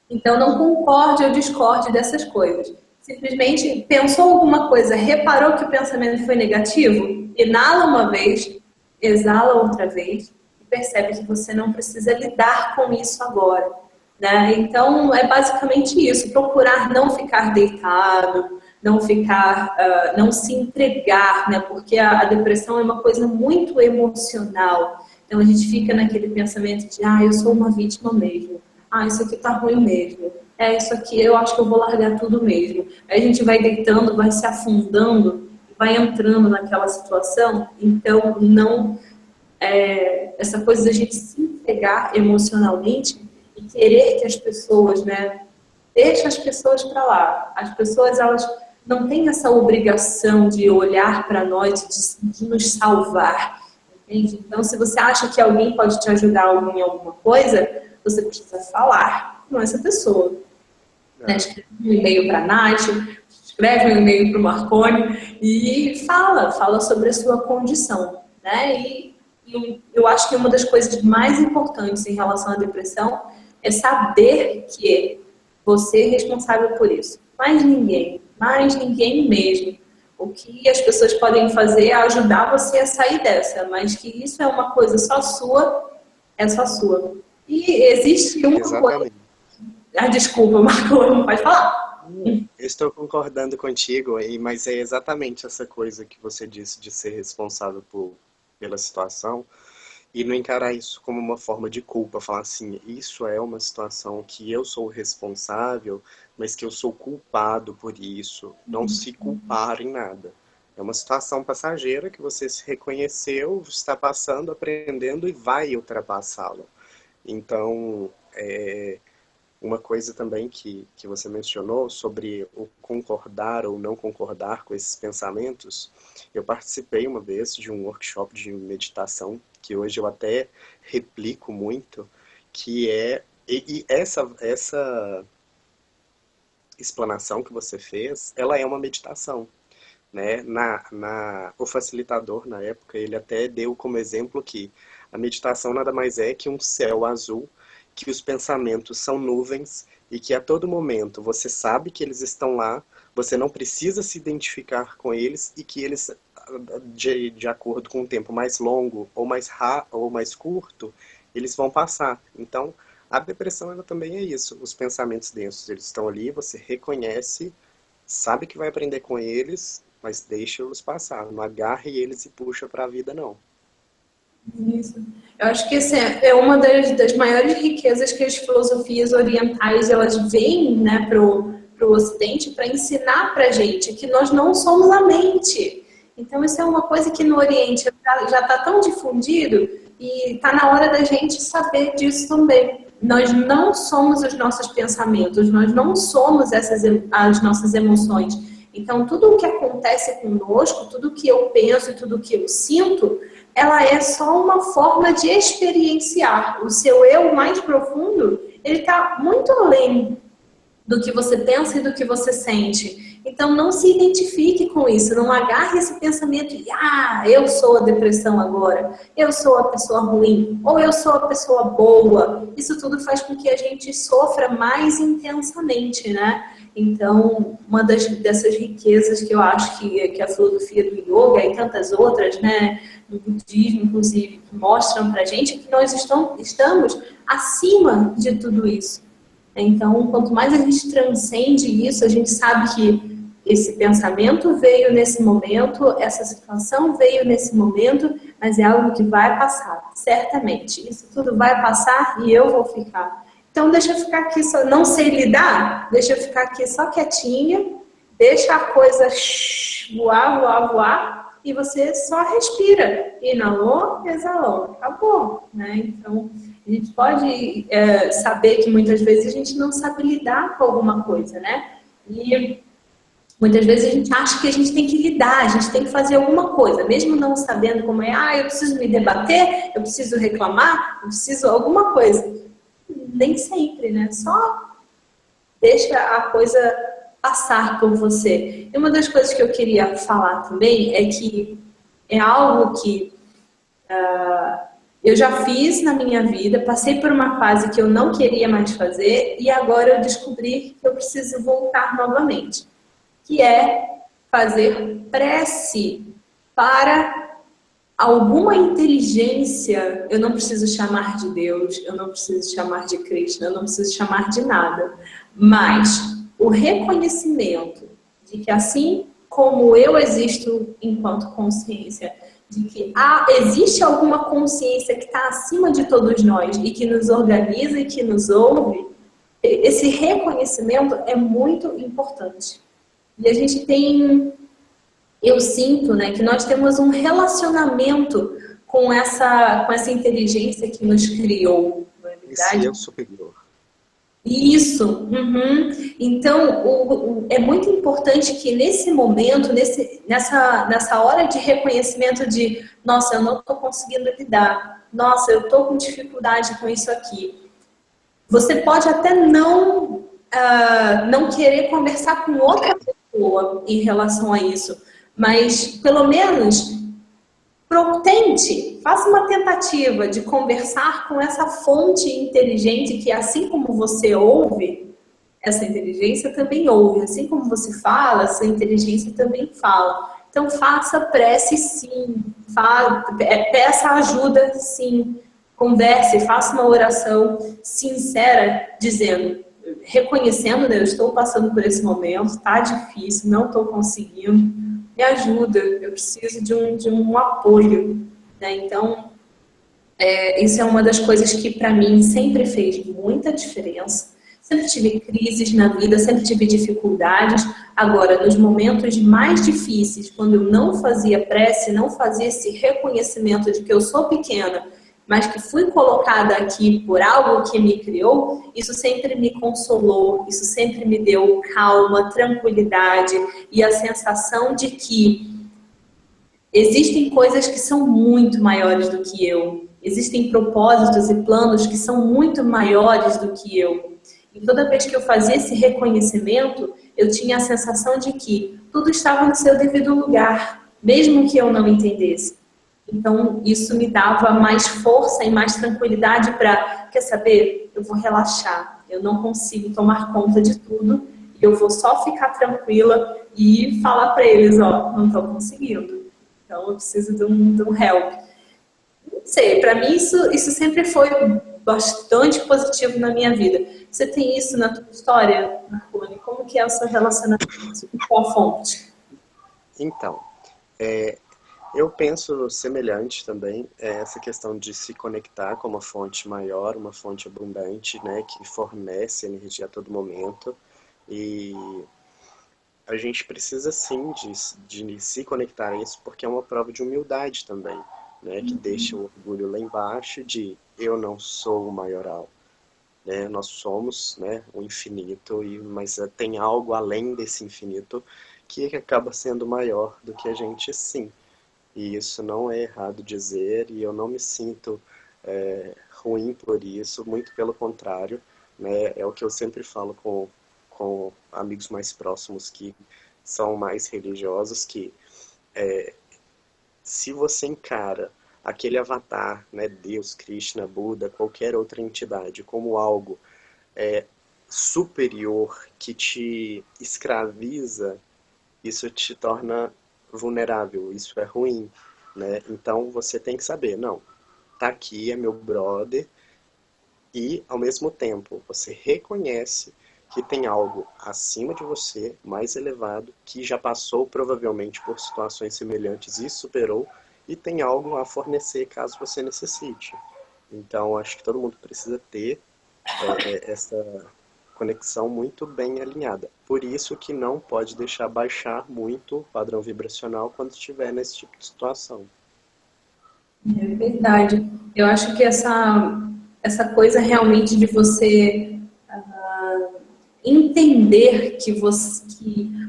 S1: Então não concorde ou discorde dessas coisas. Simplesmente pensou alguma coisa, reparou que o pensamento foi negativo? Inala uma vez, exala outra vez e percebe que você não precisa lidar com isso agora. Né? Então é basicamente isso, procurar não ficar deitado, não ficar, não se entregar, né? Porque a depressão é uma coisa muito emocional. Então a gente fica naquele pensamento de, eu sou uma vítima mesmo. Isso aqui tá ruim mesmo. Isso aqui eu acho que eu vou largar tudo mesmo. Aí a gente vai deitando, vai se afundando, vai entrando naquela situação. Então não essa coisa da gente se entregar emocionalmente e querer que as pessoas, né? Deixa as pessoas para lá. As pessoas, elas não têm essa obrigação de olhar para nós, de nos salvar. Entende? Então, se você acha que alguém pode te ajudar em alguma coisa, você precisa falar com essa pessoa. Né? Escreve um e-mail para a Nath, escreve um e-mail para o Marconi e fala sobre a sua condição. Né? E eu acho que uma das coisas mais importantes em relação à depressão é saber que você é responsável por isso. Mais ninguém mesmo. O que as pessoas podem fazer é ajudar você a sair dessa, mas que isso é uma coisa só sua, é só sua. E existe uma
S2: Exatamente.
S1: coisa... desculpa, Marco, não pode falar.
S2: Eu estou concordando contigo, mas é exatamente essa coisa que você disse de ser responsável pela situação e não encarar isso como uma forma de culpa, falar assim, isso é uma situação que eu sou responsável, mas que eu sou culpado por isso. Não se culpar em nada. É uma situação passageira que você se reconheceu, está passando, aprendendo e vai ultrapassá-la. Então, uma coisa também que você mencionou sobre o concordar ou não concordar com esses pensamentos, eu participei uma vez de um workshop de meditação, que hoje eu até replico muito, que essa explanação que você fez, ela é uma meditação. Né? O facilitador, na época, ele até deu como exemplo que a meditação nada mais é que um céu azul, que os pensamentos são nuvens e que a todo momento você sabe que eles estão lá, você não precisa se identificar com eles e que eles de acordo com um tempo mais longo ou mais curto, eles vão passar. Então, a depressão ela também é isso. Os pensamentos densos, eles estão ali, você reconhece, sabe que vai aprender com eles, mas deixa-os passar. Não agarre eles e puxa para a vida, não.
S1: Isso. Eu acho que essa é uma das maiores riquezas que as filosofias orientais elas vêm, né, pro Ocidente para ensinar para gente que nós não somos a mente. Então isso é uma coisa que no Oriente já está tão difundido e está na hora da gente saber disso também. Nós não somos os nossos pensamentos, nós não somos as nossas emoções. Então tudo o que acontece conosco, tudo o que eu penso e tudo o que eu sinto, ela é só uma forma de experienciar. O seu eu mais profundo, ele está muito além do que você pensa e do que você sente. Então não se identifique com isso, não agarre esse pensamento de eu sou a depressão agora, eu sou a pessoa ruim, ou eu sou a pessoa boa. Isso tudo faz com que a gente sofra mais intensamente, né? Então, uma dessas riquezas que eu acho que a filosofia do yoga e tantas outras, né, do budismo, inclusive, mostram pra gente é que nós estamos acima de tudo isso. Então, quanto mais a gente transcende isso, a gente sabe que esse pensamento veio nesse momento, essa situação veio nesse momento, mas é algo que vai passar, certamente. Isso tudo vai passar e eu vou ficar. Então, deixa eu ficar aqui, só não sei lidar, deixa eu ficar aqui só quietinha, deixa a coisa voar, e você só respira. Inalou, exalou, acabou, né? Então, a gente pode saber que muitas vezes a gente não sabe lidar com alguma coisa, né? E muitas vezes a gente acha que a gente tem que lidar, a gente tem que fazer alguma coisa, mesmo não sabendo como é, eu preciso me debater, eu preciso reclamar, eu preciso alguma coisa. Nem sempre, né? Só deixa a coisa passar por você. E uma das coisas que eu queria falar também é que é algo que eu já fiz na minha vida, passei por uma fase que eu não queria mais fazer e agora eu descobri que eu preciso voltar novamente, que é fazer prece para alguma inteligência. Eu não preciso chamar de Deus, eu não preciso chamar de Krishna, eu não preciso chamar de nada, mas o reconhecimento de que assim como eu existo enquanto consciência, de que existe alguma consciência que está acima de todos nós e que nos organiza e que nos ouve, esse reconhecimento é muito importante. E a gente tem, eu sinto, né, que nós temos um relacionamento com essa inteligência que nos criou, não é verdade?
S2: Esse eu superior.
S1: Isso. Uhum. Então, é muito importante que nesse momento, nessa hora de reconhecimento de, nossa, eu não estou conseguindo lidar, nossa, eu estou com dificuldade com isso aqui. Você pode até não querer conversar com outra pessoa em relação a isso, mas pelo menos tente, faça uma tentativa de conversar com essa fonte inteligente que, assim como você ouve, essa inteligência também ouve. Assim como você fala, essa inteligência também fala. Então, faça prece sim, peça ajuda sim, converse, faça uma oração sincera, dizendo, reconhecendo, né, eu estou passando por esse momento, está difícil, não estou conseguindo. Me ajuda, eu preciso de um apoio, né? Então, isso é uma das coisas que para mim sempre fez muita diferença. Sempre tive crises na vida, sempre tive dificuldades. Agora, nos momentos mais difíceis, quando eu não fazia prece, não fazia esse reconhecimento de que eu sou pequena, mas que fui colocada aqui por algo que me criou, isso sempre me consolou, isso sempre me deu calma, tranquilidade e a sensação de que existem coisas que são muito maiores do que eu, existem propósitos e planos que são muito maiores do que eu. E toda vez que eu fazia esse reconhecimento, eu tinha a sensação de que tudo estava no seu devido lugar, mesmo que eu não entendesse. Então, isso me dava mais força e mais tranquilidade para, quer saber, eu vou relaxar, eu não consigo tomar conta de tudo, eu vou só ficar tranquila e falar para eles, ó, não estou conseguindo. então eu preciso de um help. Não sei, para mim isso sempre foi bastante positivo na minha vida. Você tem isso na tua história, Marconi? Como que é o seu relacionamento com a fonte?
S2: Então, eu penso semelhante também, essa questão de se conectar com uma fonte maior, uma fonte abundante, né, que fornece energia a todo momento. E a gente precisa sim de se conectar a isso, porque é uma prova de humildade também, né, que deixa o orgulho lá embaixo de eu não sou o maioral. Né? Nós somos, né, o infinito, mas tem algo além desse infinito que acaba sendo maior do que a gente, sim. E isso não é errado dizer, e eu não me sinto ruim por isso, muito pelo contrário, né? É o que eu sempre falo com amigos mais próximos que são mais religiosos, que se você encara aquele avatar, né, Deus, Krishna, Buda, qualquer outra entidade, como algo superior que te escraviza, isso te torna vulnerável, isso é ruim, né? Então você tem que saber, não, tá aqui, é meu brother, e ao mesmo tempo você reconhece que tem algo acima de você, mais elevado, que já passou provavelmente por situações semelhantes e superou, e tem algo a fornecer caso você necessite. Então acho que todo mundo precisa ter essa conexão muito bem alinhada. Por isso que não pode deixar baixar muito o padrão vibracional quando estiver nesse tipo de situação.
S1: É verdade. Eu acho que essa coisa realmente de você entender que você...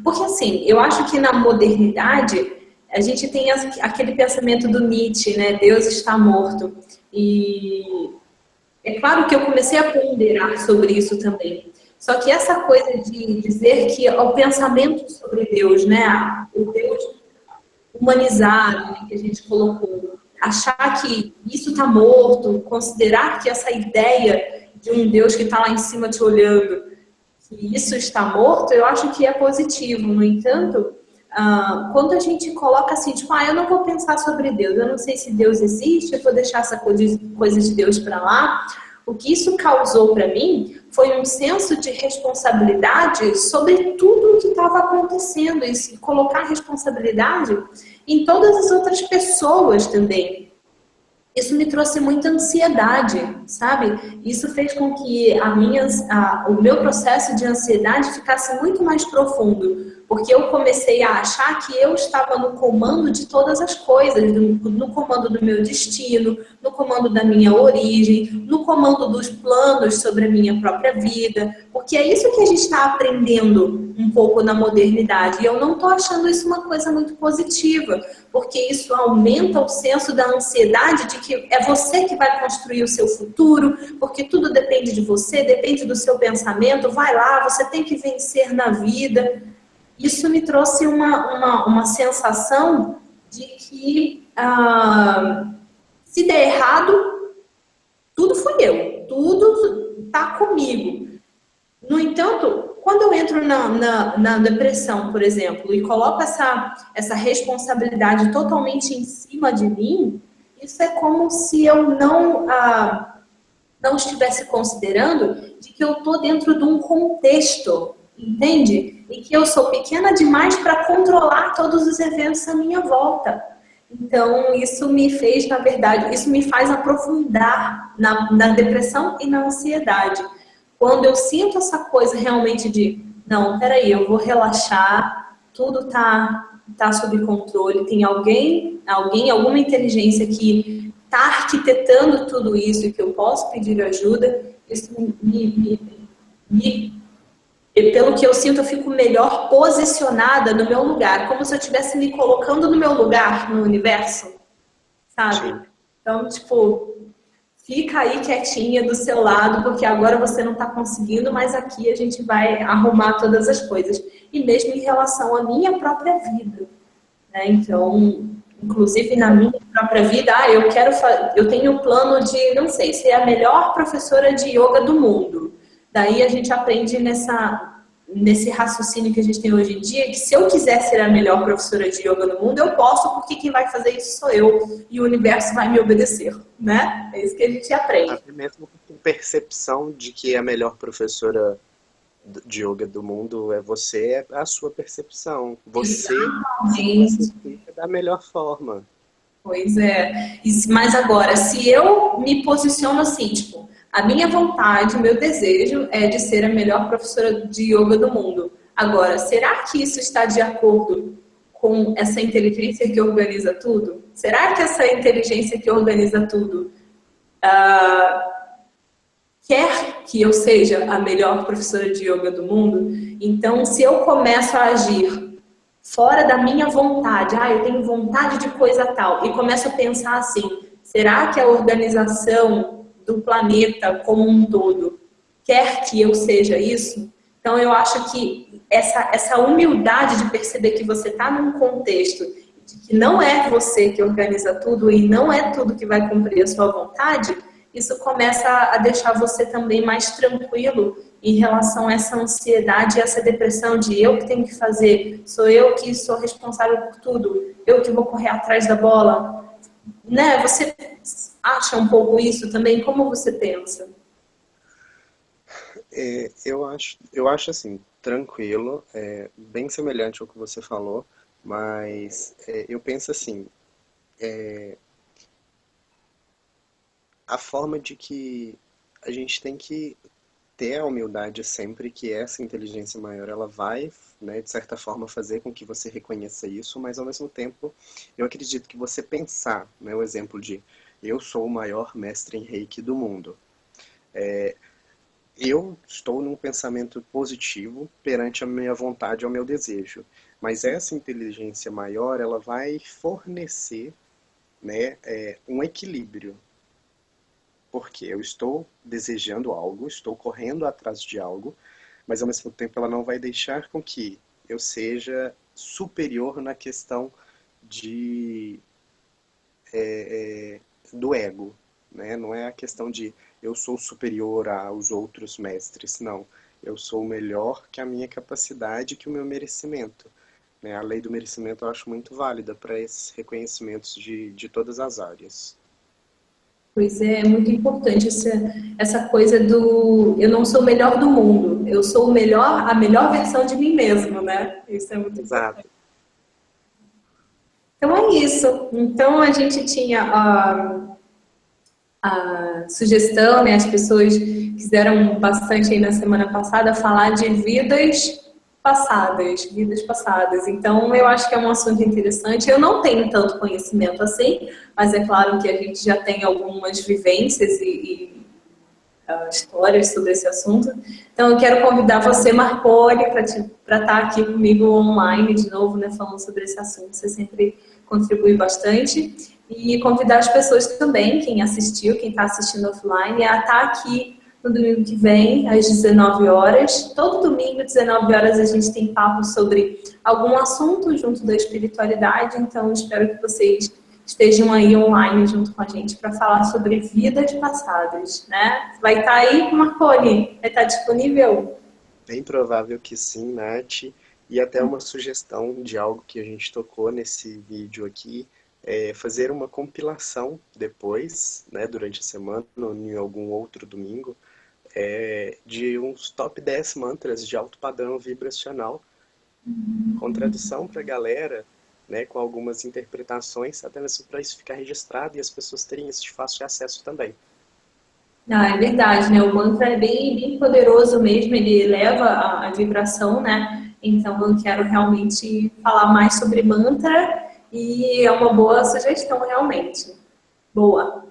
S1: Porque assim, eu acho que na modernidade a gente tem aquele pensamento do Nietzsche, né? Deus está morto. E é claro que eu comecei a ponderar sobre isso também. Só que essa coisa de dizer que o pensamento sobre Deus, né? O Deus humanizado, né, que a gente colocou, achar que isso está morto, considerar que essa ideia de um Deus que está lá em cima te olhando, que isso está morto, eu acho que é positivo. No entanto, quando a gente coloca assim, tipo, eu não vou pensar sobre Deus, eu não sei se Deus existe, eu vou deixar essa coisa de Deus para lá. O que isso causou para mim foi um senso de responsabilidade sobre tudo o que estava acontecendo e colocar responsabilidade em todas as outras pessoas também. Isso me trouxe muita ansiedade, sabe? Isso fez com que o meu processo de ansiedade ficasse muito mais profundo, porque eu comecei a achar que eu estava no comando de todas as coisas, no comando do meu destino, no comando da minha origem, no comando dos planos sobre a minha própria vida, porque é isso que a gente está aprendendo um pouco na modernidade, e eu não estou achando isso uma coisa muito positiva, porque isso aumenta o senso da ansiedade de que é você que vai construir o seu futuro, porque tudo depende de você, depende do seu pensamento, vai lá, você tem que vencer na vida. Isso me trouxe uma sensação de que se der errado, tudo fui eu, tudo está comigo. No entanto, quando eu entro na depressão, por exemplo, e coloco essa responsabilidade totalmente em cima de mim, isso é como se eu não estivesse considerando de que eu estou dentro de um contexto, entende? E que eu sou pequena demais para controlar todos os eventos à minha volta. Então, isso me fez, na verdade, isso me faz aprofundar na depressão e na ansiedade. Quando eu sinto essa coisa realmente de, não, peraí, eu vou relaxar, tudo tá sob controle, tem alguma inteligência que tá arquitetando tudo isso e que eu posso pedir ajuda, isso pelo que eu sinto, eu fico melhor posicionada no meu lugar, como se eu estivesse me colocando no meu lugar no universo, sabe? Sim. Então, tipo, fica aí quietinha do seu lado, porque agora você não está conseguindo, mas aqui a gente vai arrumar todas as coisas. E mesmo em relação à minha própria vida, né? Então, inclusive na minha própria vida, eu tenho o plano de, não sei, ser a melhor professora de yoga do mundo. Daí a gente aprende nesse raciocínio que a gente tem hoje em dia, que se eu quiser ser a melhor professora de yoga do mundo, eu posso, porque quem vai fazer isso sou eu, e o universo vai me obedecer, né? É isso que a gente aprende.
S2: Até mesmo com percepção de que a melhor professora de yoga do mundo é você, é a sua percepção. Você se
S1: Exatamente.
S2: classifica da melhor forma.
S1: Pois é. Mas agora, se eu me posiciono assim, tipo, a minha vontade, o meu desejo é de ser a melhor professora de yoga do mundo. Agora, será que isso está de acordo com essa inteligência que organiza tudo? Será que essa inteligência que organiza tudo quer que eu seja a melhor professora de yoga do mundo? Então, se eu começo a agir fora da minha vontade, eu tenho vontade de coisa tal, e começo a pensar assim, será que a organização do planeta como um todo quer que eu seja isso? Então eu acho que essa humildade de perceber que você está num contexto de que não é você que organiza tudo e não é tudo que vai cumprir a sua vontade, isso começa a deixar você também mais tranquilo em relação a essa ansiedade e essa depressão de eu que tenho que fazer, sou eu que sou responsável por tudo, eu que vou correr atrás da bola, né? Você acha um pouco isso também? Como você pensa?
S2: Eu acho assim, tranquilo, bem semelhante ao que você falou, mas eu penso assim, a forma de que a gente tem que ter a humildade sempre que essa inteligência maior ela vai, né, de certa forma fazer com que você reconheça isso, mas ao mesmo tempo eu acredito que você pensar, né, o exemplo de eu sou o maior mestre em Reiki do mundo. Eu estou num pensamento positivo perante a minha vontade e ao meu desejo, mas essa inteligência maior ela vai fornecer, né, um equilíbrio, porque eu estou desejando algo, estou correndo atrás de algo, mas ao mesmo tempo ela não vai deixar com que eu seja superior na questão de do ego, né? Não é a questão de eu sou superior aos outros mestres, não. Eu sou melhor que a minha capacidade, que o meu merecimento. Né? A lei do merecimento eu acho muito válida para esses reconhecimentos de todas as áreas.
S1: Pois é muito importante essa coisa do eu não sou o melhor do mundo, eu sou o melhor, a melhor versão de mim mesmo, né? Isso é muito importante.
S2: Exato.
S1: Então é isso. Então a gente tinha a sugestão, né? As pessoas quiseram bastante aí na semana passada falar de vidas passadas. Então eu acho que é um assunto interessante. Eu não tenho tanto conhecimento assim, mas é claro que a gente já tem algumas vivências e histórias sobre esse assunto. Então eu quero convidar você, Marconi, para estar aqui comigo online de novo, né, falando sobre esse assunto. Você sempre contribui bastante. E convidar as pessoas também, quem assistiu, quem está assistindo offline, a estar aqui no domingo que vem, às 19 horas. Todo domingo, às 19 horas, a gente tem papo sobre algum assunto junto da espiritualidade. Então, espero que vocês estejam aí online junto com a gente para falar sobre vidas passadas, né? Vai estar aí, Marconi? Vai estar disponível?
S2: Bem provável que sim, Nath. E até uma sugestão de algo que a gente tocou nesse vídeo aqui, é fazer uma compilação depois, né, durante a semana ou em algum outro domingo, de uns top 10 mantras de alto padrão vibracional, com tradução para a galera, né, com algumas interpretações, até mesmo para isso ficar registrado e as pessoas terem esse fácil acesso também.
S1: Ah, é verdade, né? O mantra é bem poderoso mesmo, ele eleva a vibração, né? Então eu quero realmente falar mais sobre mantra e é uma boa sugestão, realmente. Boa.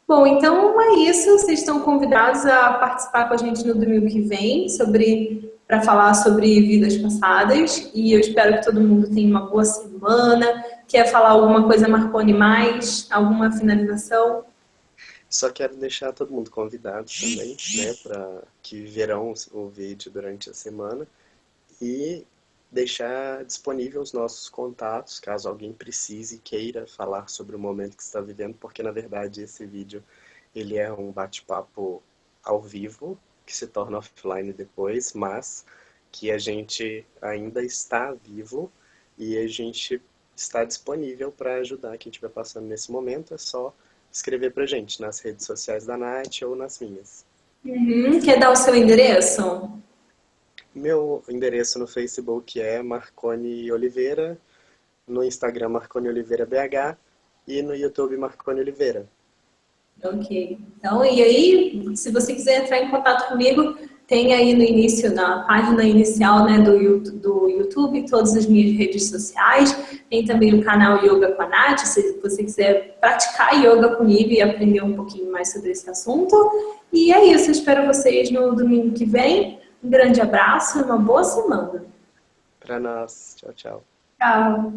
S1: Bom, então é isso. Vocês estão convidados a participar com a gente no domingo que vem para falar sobre vidas passadas. E eu espero que todo mundo tenha uma boa semana. Quer falar alguma coisa, Marconi, mais? Alguma finalização?
S2: Só quero deixar todo mundo convidado também, né, para que verão o vídeo durante a semana e deixar disponível os nossos contatos, caso alguém precise e queira falar sobre o momento que está vivendo, porque na verdade esse vídeo ele é um bate-papo ao vivo, que se torna offline depois, mas que a gente ainda está vivo e a gente está disponível para ajudar quem estiver passando nesse momento. É só escrever para a gente nas redes sociais da Nath ou nas minhas.
S1: Quer dar o seu endereço?
S2: Meu endereço no Facebook é Marconi Oliveira, no Instagram Marconi Oliveira BH e no YouTube Marconi Oliveira.
S1: Ok. Então, e aí, se você quiser entrar em contato comigo, tem aí no início, na página inicial, né, do YouTube, todas as minhas redes sociais. Tem também o canal Yoga com a Nath, se você quiser praticar yoga comigo e aprender um pouquinho mais sobre esse assunto. E é isso, eu espero vocês no domingo que vem. Um grande abraço e uma boa semana.
S2: Para nós. Tchau, tchau.
S1: Tchau.